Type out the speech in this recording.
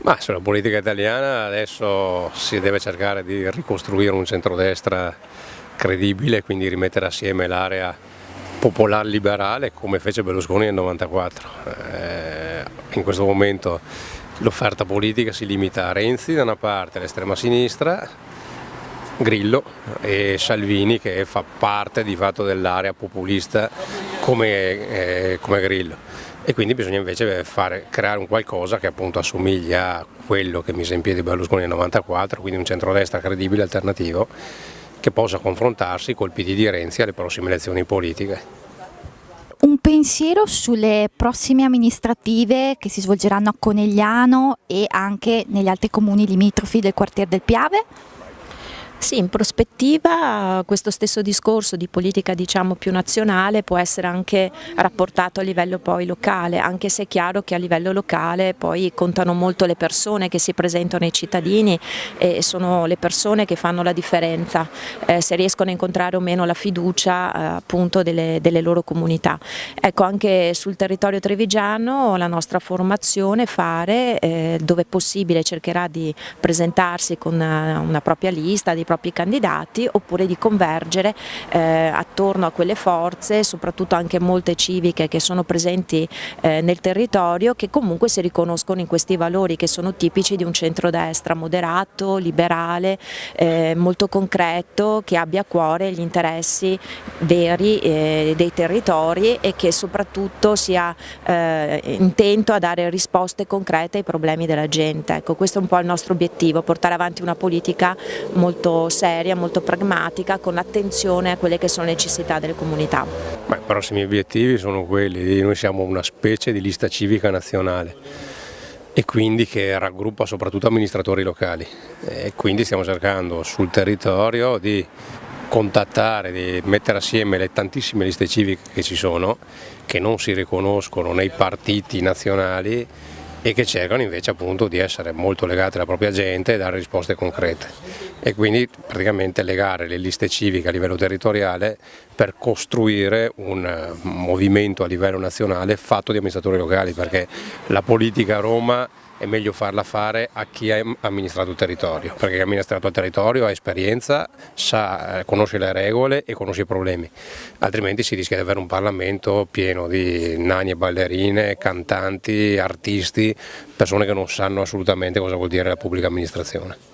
Ma sulla politica italiana adesso si deve cercare di ricostruire un centrodestra credibile, quindi rimettere assieme l'area popolare liberale come fece Berlusconi nel 94. In questo momento l'offerta politica si limita a Renzi da una parte, all'estrema sinistra, Grillo e Salvini che fa parte di fatto dell'area populista come Grillo. E quindi bisogna invece creare un qualcosa che appunto assomiglia a quello che mise in piedi Berlusconi nel 94, quindi un centrodestra credibile, alternativo, che possa confrontarsi col PD di Renzi alle prossime elezioni politiche. Un pensiero sulle prossime amministrative che si svolgeranno a Conegliano e anche negli altri comuni limitrofi del quartier del Piave? Sì, in prospettiva questo stesso discorso di politica più nazionale può essere anche rapportato a livello poi locale, anche se è chiaro che a livello locale poi contano molto le persone che si presentano ai cittadini e sono le persone che fanno la differenza, se riescono a incontrare o meno la fiducia appunto delle loro comunità. Ecco, anche sul territorio trevigiano la nostra formazione dove possibile cercherà di presentarsi con una propria lista di propri candidati oppure di convergere attorno a quelle forze, soprattutto anche molte civiche che sono presenti nel territorio, che comunque si riconoscono in questi valori che sono tipici di un centrodestra moderato, liberale, molto concreto, che abbia a cuore gli interessi veri dei territori e che soprattutto sia intento a dare risposte concrete ai problemi della gente. Ecco, questo è un po' il nostro obiettivo, portare avanti una politica molto seria, molto pragmatica, con attenzione a quelle che sono le necessità delle comunità. I prossimi obiettivi sono quelli, noi siamo una specie di lista civica nazionale e quindi che raggruppa soprattutto amministratori locali e quindi stiamo cercando sul territorio di contattare, di mettere assieme le tantissime liste civiche che ci sono, che non si riconoscono nei partiti nazionali e che cercano invece appunto di essere molto legate alla propria gente e dare risposte concrete e quindi praticamente legare le liste civiche a livello territoriale per costruire un movimento a livello nazionale fatto di amministratori locali, perché la politica a Roma è meglio farla fare a chi ha amministrato il territorio, perché chi ha amministrato il territorio ha esperienza, conosce le regole e conosce i problemi, altrimenti si rischia di avere un Parlamento pieno di nani e ballerine, cantanti, artisti, persone che non sanno assolutamente cosa vuol dire la pubblica amministrazione.